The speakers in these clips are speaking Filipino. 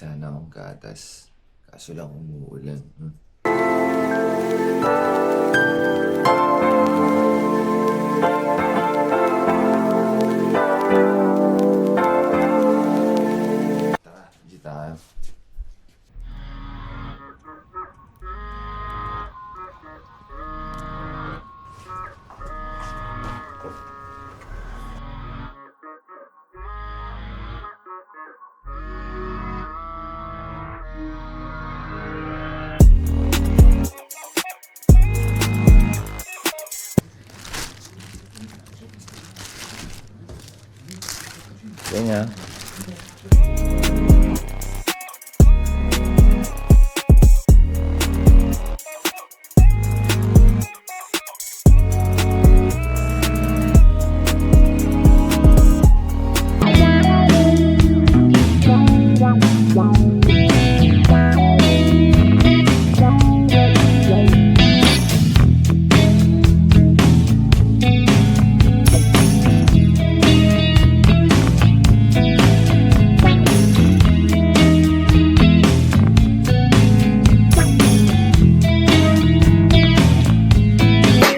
sana akong gatas. Kaso lang umuulan. Tara, di tayo. Kaya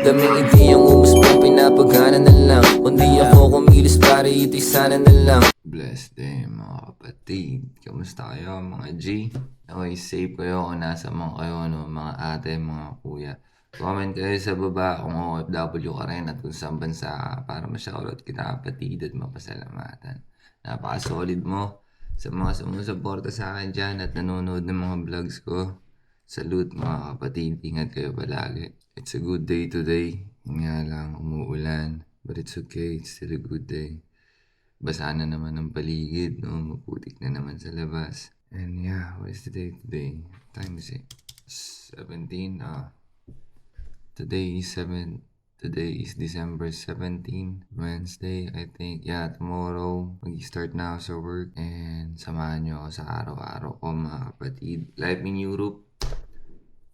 daming ideyang umusbong, pinapagana na lang. Kundi ako kumilos para ito'y sana na lang. Blessed day mga kapatid. Kamusta kayo mga G? Okay, safe kayo kung nasa mga kayo, no? Mga ate, mga kuya. Comment kayo sa baba kung OFW ka rin at kung saan bansa ka para ma-shoutout kita kapatid at mapasalamatan. Napaka-solid mo sa mga sumusuporta sa akin dyan at nanonood ng mga vlogs ko. Salute mga kapatid, ingat kayo palagi. It's a good day today. Nga lang, umuulan. But it's okay, it's still a good day. Basa na naman ang paligid, no? Maputik na naman sa labas. And yeah, what is the day today? Time is it? 17? Today is December 17, Wednesday, I think. Yeah, tomorrow, mag-start na ako sa work. And samahan nyo ako sa araw-araw ko, mga kapatid. Live in Europe.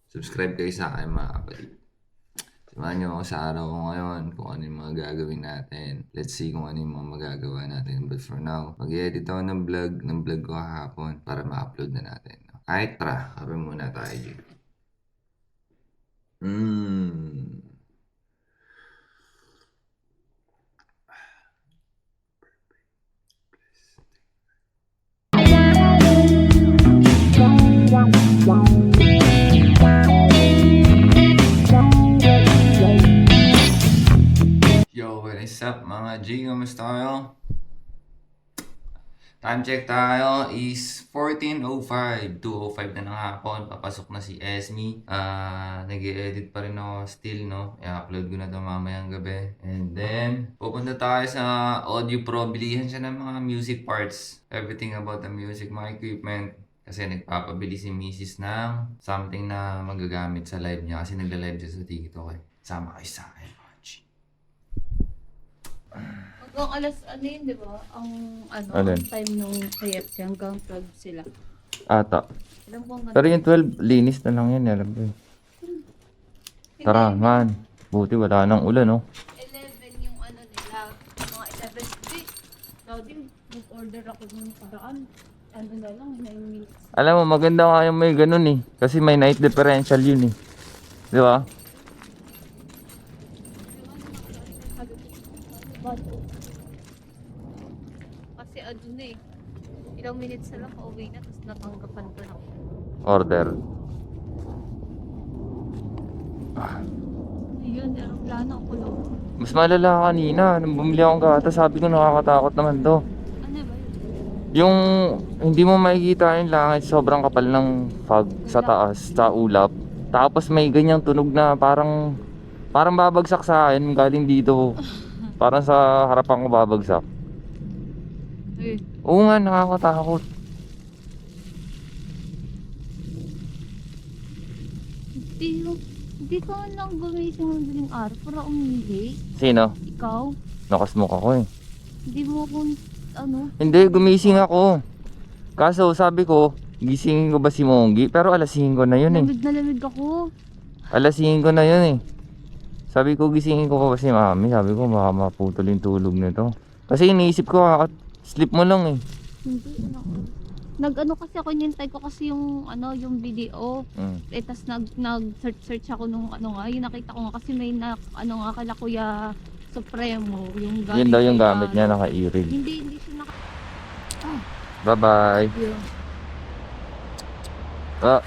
Subscribe kayo sa akin, mga kapatid. Samahan nyo ako sa araw ko ngayon kung ano yung mga gagawin natin. Let's see kung ano yung mga magagawa natin. But for now, mag-edit ako ng vlog ko kahapon para ma-upload na natin. Ay, tara, kape muna tayo dito. Yo, what is up mga G? Kamusta kayo? Time check tayo is 14:05, 2:05 na ng hapon. Papasok na si Esme. Nag-i-edit pa rin ako still, no? I-upload ko na ito mamayang gabi. And then, pupunta tayo sa Audio Pro. Bilihan siya ng mga music parts. Everything about the music, mga equipment. Kasi nagpapabili si Mrs. ng something na magagamit sa live niya. Kasi nagla-live siya sa TikTok eh. Sama kayo sa akin, mga G. Hanggang alas ano yun, di ba? Ang Alin? ang time nung KFC hanggang 12 sila. Ata. Alam ko hanggang Pero yung 12, linis na lang yan, alam ko eh. Tara, man. Buti wala nang ulan, no? 11 yung ano nila. Mga 11. Hindi. Saudi, nag-order ako nung paraan. Ano na lang, 9 minutes. Alam mo, maganda nga yung may ganun eh. Kasi may night differential yun eh. Di ba? Kasi ano na eh. Ilang minutes na lang pauwi na, tapos natanggapan ko na. Order. Ayun, aeroplano ako lang. Mas malala kanina. Nung bumili akong gatas, sabi ko nakakatakot naman to. Ano ba yun? Yung hindi mo makikita yung langit, sobrang kapal ng fog sa taas, sa ulap. Tapos may ganyang tunog na parang babagsak sa akin galing dito. Parang sa harapan ko babagsak. Eh, Oo nga, nakakatakot. hindi ka lang gumising ng daling araw para umihi. Sino? Ikaw, Nakasmoke ako eh. hindi mo kung ano, Hindi, gumising ako. Kaso sabi ko, gisingin ko ba si Monggi? Pero alas 5 na yun eh. lamig na lamig ako. Alas 5 na yun eh. Sabi ko, gisingin ko pa si Mami. Sabi ko, baka maputol yung tulog nito. Kasi iniisip ko, sleep mo lang eh. Hindi, anak. Nag-ano kasi ako, nintay ko kasi yung ano, yung video. Mm. Tas nag-search ako nung ano nga, yung nakita ko nga kasi may ano nga kala Kuya Supremo, yung Yun daw yung kay gamit niya, ano. naka-earring. Hindi siya Bye-bye. yun. Ah,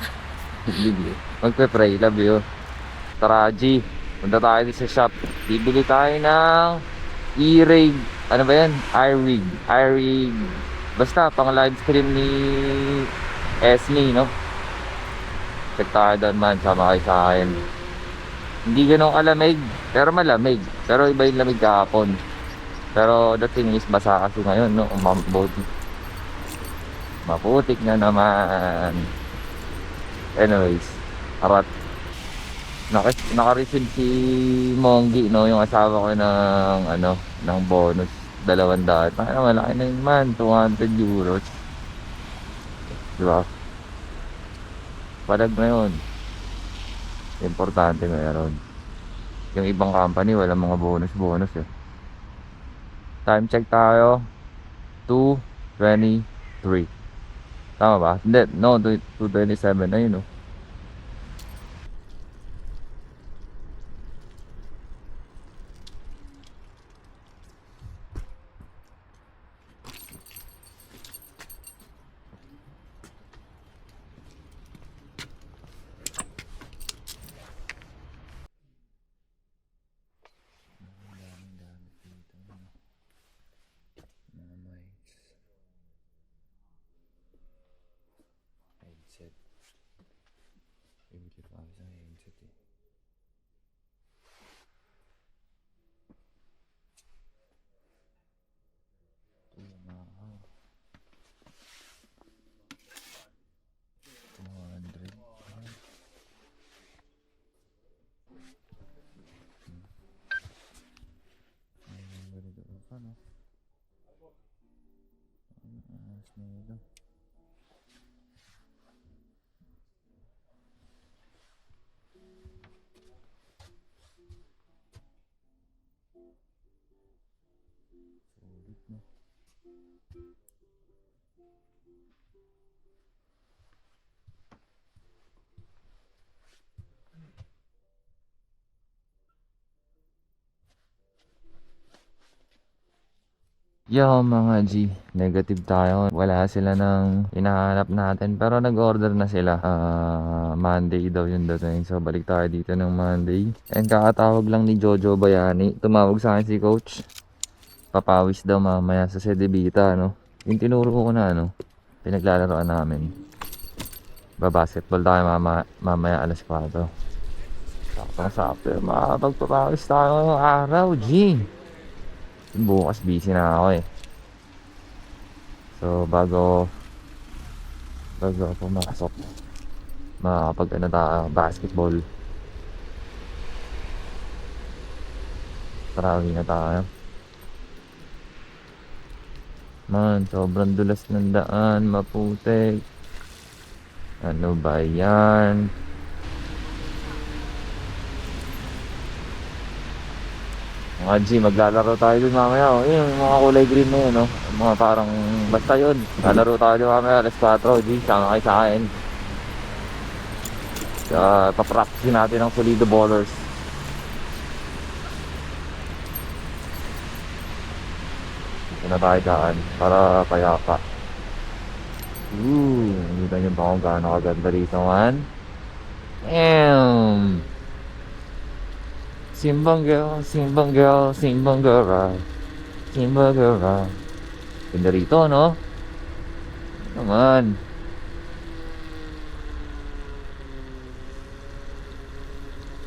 magpe-pray, love you. Tara, G. Punta tayo sa shop. Bibili tayo ng e-rig. Ano ba yan? iRig. iRig. Basta, pang live stream ni Esme, no? Check tayo doon man. Sama kayo sa akin. Hindi ganun kalamig. Pero malamig. Pero iba yung lamig kahapon. Pero the thing is, basa kasi ngayon, no? Maputik na naman. Anyways, arat. Naka-receive si Monggi, no, yung asawa ko ng ano, ng bonus 200. Paano malaki na yun man, 200 euros. Diba? Palag na yun. Importante meron. Yung ibang company, walang mga bonus eh. Time check tayo. 2:23. Tama ba? Hindi, no, 2:27 na yun, no. Headset. Bibili pa ako sa headset eh. Ito na ako. 200. Ayun, ganito pa, no? Ang aas na ito. Sulit, no? Yo mga G, negative tayo. Wala sila ng hinahanap natin. Pero nag-order na sila. Monday daw yung dating. So balik tayo dito ng Monday. And kakatawag lang ni Jojo Bayani. Tumawag sa akin si coach. Papawis daw mamaya sa Sedibita, no? Yung tinuro ko na, no? Pinaglalaroan namin. Basketball tayo mamaya alas 4. Saktong-sakto. Makapagpapawis tayo ngayong araw, G. Bukas busy na ako eh. So bago ako pumasok, makakapag ano tayo, basketball. Tarawi na tayo. Man, sobrang dulas ng daan, maputik. Ano ba yan? Mga G, maglalaro tayo dun mamaya. Oh. Yun, yung mga kulay green na yun, no? Mga parang, basta yun. Lalaro tayo dun mamaya, alas 4. G, sama kayo sa akin. Papractice natin ng solido ballers. Dito na tayo daan, para payapa. Nakita nyo ba kung gaano kaganda rito, man? Damn! Simbang girl, simbang girl, simbang girl, simbang girl. Ganda rito, no? Naman.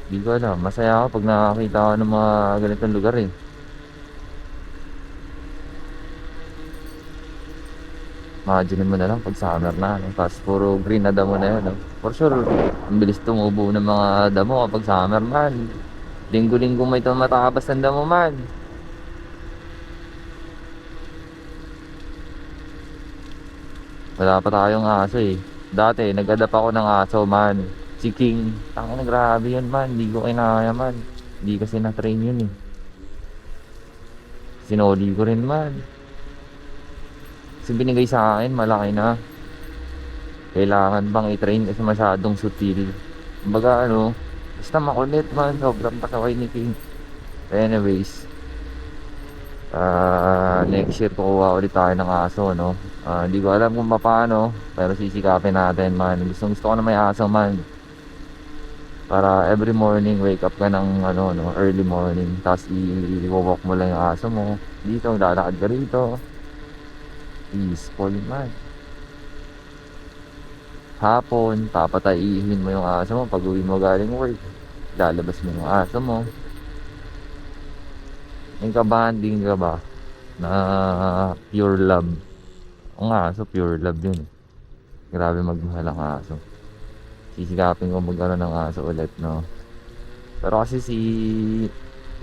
Di ko alam, masaya ako pag nakakita ako ng mga ganitong lugar eh. Imagine mo na lang pag summer na, no? Tapos puro green na damo na yun, no? For sure, ang bilis tumubo ng mga damo kapag summer man. Linggo-linggo may tumatabas ng damo man. Wala pa tayong aso eh. Dati, nag-adapt ako ng aso man. Si King. Tangina, grabe yun man. Hindi ko kinaya man. Hindi kasi na-train yun eh. Sinoli ko rin man. Kasi binigay sa akin, malaki na. kailangan bang i-train kasi masyadong sutil. Kumbaga ano, basta makulit man, sobrang pasaway ni King. Anyways, next year kukuha ulit tayo ng aso, no? Hindi ko alam kung paano, pero sisikapin natin, man. Gusto ko na may aso, man. Para every morning, wake up ka ng ano, no, early morning. Tapos i-walk mo lang yung aso mo. Dito, lalakad ka rito. Peaceful, man. Hapon, papatayihin mo yung aso mo pag uwi mo galing work. Lalabas mo yung aso mo. May kabanding ka ba na pure love? Ang aso, pure love yun. Grabe magmahal ang aso. Sisikapin ko magkaroon ng aso ulit, no? Pero kasi si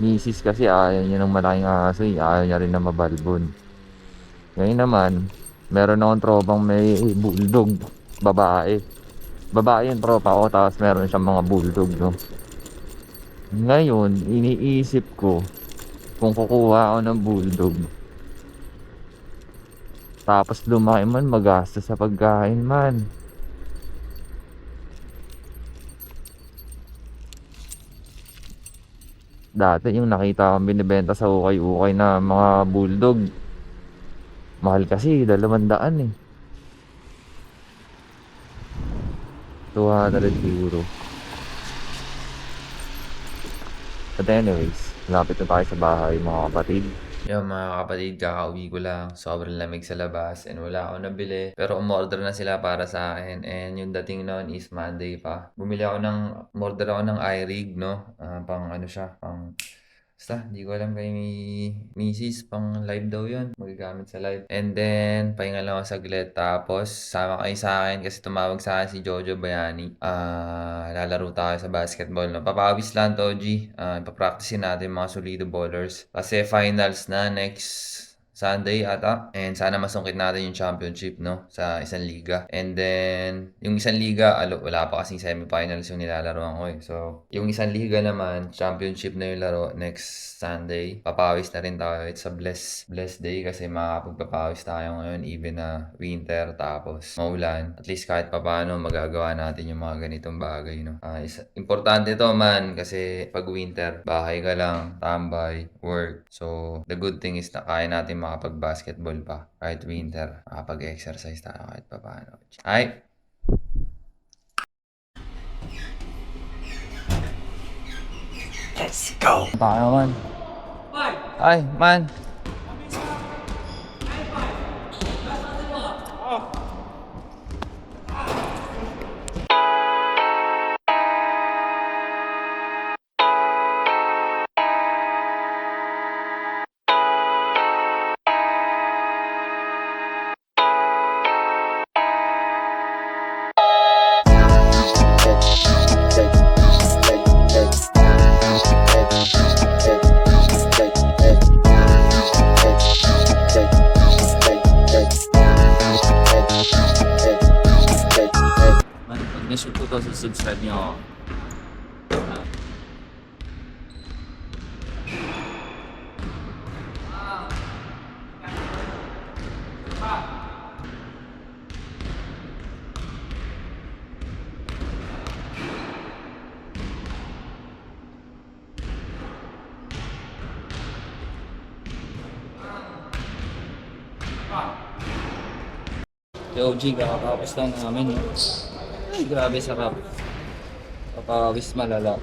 Mrs. kasi ayaw niya ng malaking aso, ayaw niya rin na mabalbon. Ngayon naman, meron akong tropang may bulldog, babae. Babae yung tropa ko, tapos meron siyang mga bulldog, no? Ngayon, iniisip ko kung kukuha ako ng bulldog. Tapos lumaki man, magastos sa pagkain man. Dati yung nakita kong binibenta sa ukay-ukay na mga bulldog, mahal kasi, 200 eh. 200 euro. But anyways, lapit na tayo sa bahay mga kapatid. Yung mga kapatid, kakauwi ko lang. Sobrang lamig sa labas and wala akong nabili. Pero umorder na sila para sa akin. And yung dating noon is Monday pa. Umorder ako ng iRig, no? Pang ano siya, basta, di ko alam kay Mrs. Pang live daw yun. Magagamit sa live. And then, pahinga lang ako saglit. Tapos, sama kayo sa akin kasi tumawag sa akin si Jojo Bayani. Lalaro tayo sa basketball. No? Papawis lang to, G. Ipapracticein natin mga solido ballers. Kasi finals na next Sunday ata. And sana masungkit natin yung championship, no? Sa isang liga. And then, yung isang liga, wala pa kasing semifinals yung nilalaroan ko eh. So, yung isang liga naman, championship na yung laro next Sunday. Papawis na rin tayo. It's a blessed day kasi makapagpapawis tayo ngayon even na winter tapos maulan. At least kahit papano magagawa natin yung mga ganitong bagay, no? Importante to man kasi pag winter, bahay ka lang, tambay, work. So, the good thing is na kaya natin makapag-basketball pa. Kahit winter, makapag-exercise tayo kahit pa paano. Ay! Let's go! Tayo man. Ay, man. Man, pag na-shoot ko to, subscribe niyo ako. Yo, G, kakapapos lang namin, no? Ay, grabe sarap. Papawis malala.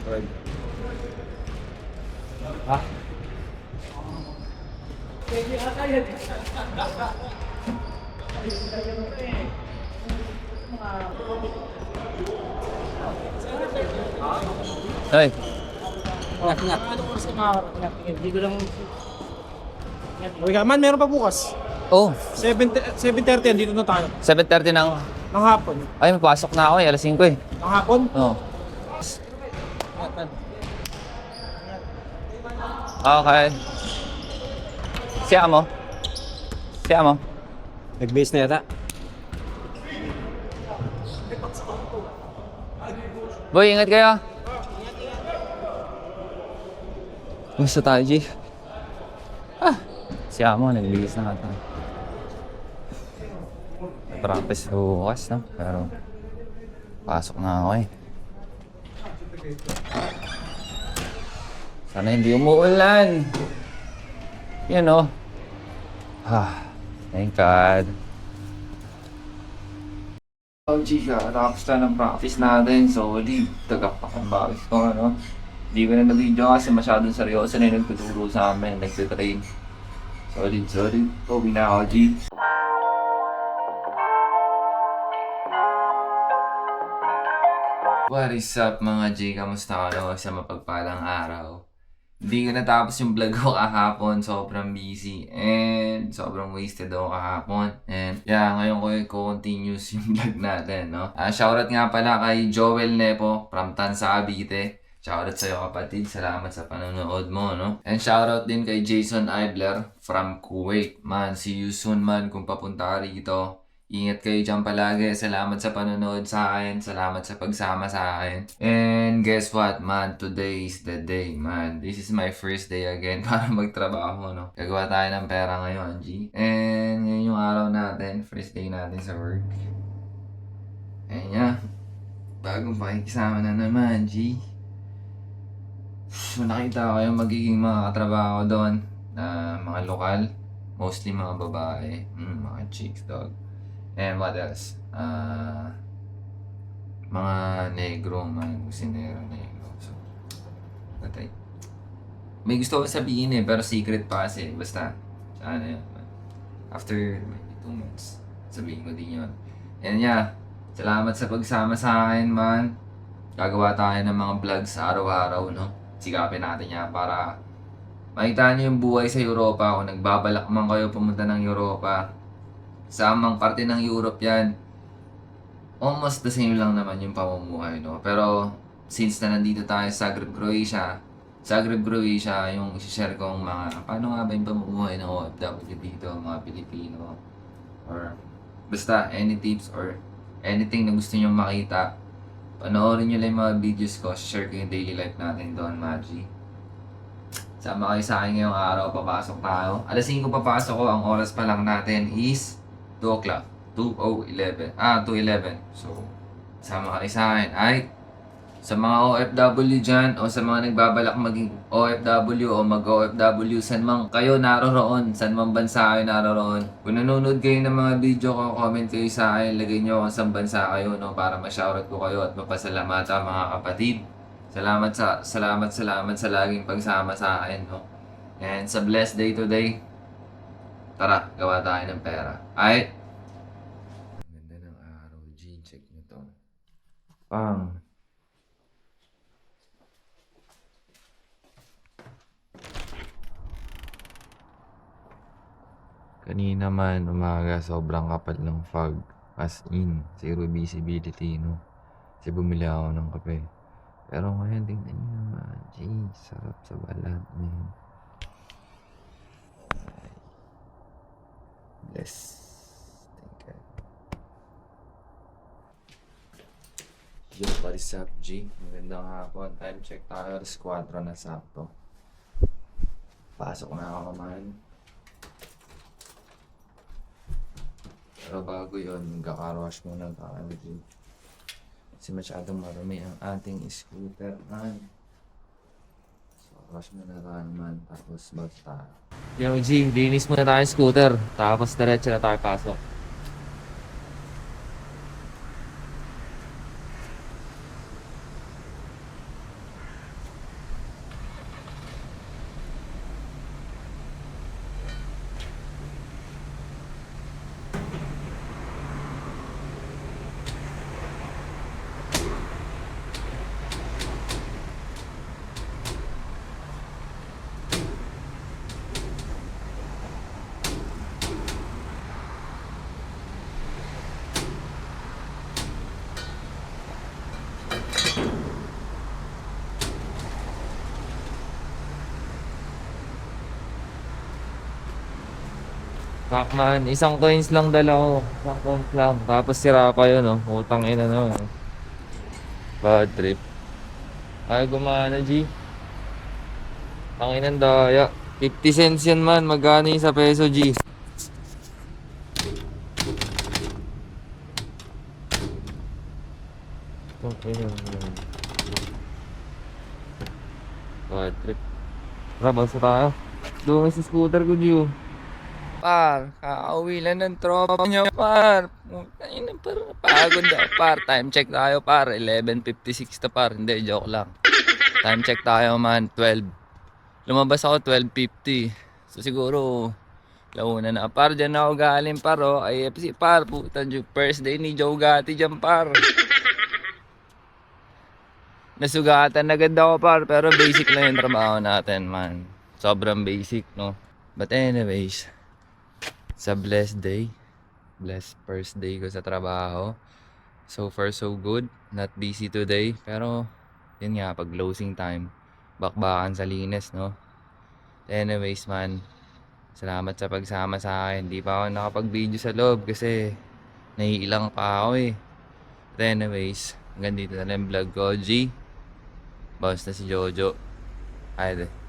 Word. Ha? Hey, Okay ka, man, meron pa bukas. oh, 7:30 dito na tayo. 7:30 ng... Ng hapon. Ay, mapasok na ako eh, alas 5 eh. Ng hapon? Oo. Okay. Siya mo? Siya mo? Nag-base na yata. Boy, ingat kayo. Gusto tayo, G. Siya mo, nagbigis na ata. practice bukas, no? Pero, pasok na ako eh. Sana hindi umuulan. Yan o. Thank God. Oh, Chica, tapos na ng practice natin. Solid. Tagapak ang bawis ko, ano? Hindi ko na na-video kasi masyadong seryoso na yung nagtuturo sa amin. Nagtitrain. Solid. Uwi na ako, G. What is up mga G? Kamusta ka sa mapagpalang araw? Hindi ko natapos yung vlog ko kahapon. Sobrang busy and sobrang wasted ako kahapon. And yeah, ngayon ko i-continuous yung vlog natin, no? Shoutout nga pala kay Joel Nepo from Tansa, Cavite. Shoutout sa'yo kapatid. Salamat sa panonood mo, no? And shoutout din kay Jason Eibler from Kuwait. Man, see you soon man kung papunta ka rito. Ingat kayo dyan palagi. Salamat sa panonood sa akin. Salamat sa pagsama sa akin. And guess what, man? Today is the day, man. This is my first day again para magtrabaho, no? Gagawa tayo ng pera ngayon, G. And ngayon yung araw natin. First day natin sa work. And yeah. Bagong pakikisama na naman, G. Nakita ko yung magiging mga katrabaho doon. Mga lokal. Mostly mga babae. Mga chicks, dog. And what else? Mga negro, man. Kusinero, negro. So, patay. May gusto ko sabihin pero secret pa kasi. Basta, ano yun. After maybe 2 months, sabihin ko din yun. And yeah, salamat sa pagsama sa akin, man. Gagawa tayo ng mga vlogs araw-araw, no? Sikapin natin yan para makita niyo yung buhay sa Europa. Kung nagbabalak man kayo pumunta ng Europa, sa amang parte ng Europe yan, almost the same lang naman yung pamumuhay, no? Pero, since na nandito tayo sa Zagreb, Croatia, yung isi-share kong mga, paano nga ba yung pamumuhay ng OFW dito, mga Pilipino, or basta, any tips or anything na gusto nyo makita, panoorin nyo lang yung mga videos ko, share ko yung daily life natin doon, Magi. Sama kayo sa akin ngayong araw, papasok tayo. Alas 5 papasok ko, ang oras pa lang natin is 2 o'clock. 2:11. 2:11. So, sama kayo sa akin. Ay, sa mga OFW dyan, o sa mga nagbabalak maging OFW o mag-OFW, saan man kayo naroroon, saan man bansa kayo naroroon. Kung nanonood kayo ng mga video ko, comment kayo sa akin, lagay nyo kung saan bansa kayo, no, para ma-shoutout ko kayo at mapasalamatan mga kapatid. Salamat sa laging pagsama sa akin, no. And sa blessed day today, tara, gawa tayo ng pera. Ay! Ang ganda ng araw, G. Check nyo to. Pang! Kanina man, umaga, sobrang kapal ng fog. As in, zero visibility, no. Kasi bumili ako ng kape. Pero ngayon, tingnan nyo naman. G, sarap sa balat, man. Bless. Thank God. Yo, what is up, G? Magandang hapon. Time check tayo. Alas 4 na sakto. Pasok na ako, man. Pero bago yun, magkakarush muna tayo, G. Kasi masyadong marami ang ating scooter, man. Rush muna tayo, man. Tapos basta. Yo, G, linis muna tayo scooter. Tapos diretso na tayo pasok. Pakman, isang coins lang dala ko. Isang coins lang. Tapos sira pa yun, oh. Utang ina naman. Bad trip. Ay, gumana, G. Tanginan daya. 50 cents yan, man. Magkano yung sa peso, G? Bad trip. Tara, basta tayo. Doon sa scooter ko, Gio. Par, kakauwi lang ng tropa niya, par. Ayun na, par. Pagod daw, par. Time check tayo, par. 11:56 na, par. Hindi, joke lang. Time check tayo, man. 12. Lumabas ako 12:50. So, siguro, launa na. Par, dyan ako galing, par, oh. IFC, par. Puta, first day ni Joe Gatti dyan, par. Nasugatan agad ako, par. Pero basic lang yung trabaho natin, man. Sobrang basic, no? But anyways, sa blessed day, blessed first day ko sa trabaho. So far so good, not busy today, pero yun nga, pag closing time, bakbakan sa linis, no? Anyways, man, salamat sa pagsama sa akin. Di pa ako nakapag-video sa loob kasi naiilang pa ako eh. But anyways, hanggang dito na lang yung vlog ko. G, bounce na si Jojo. Ayun.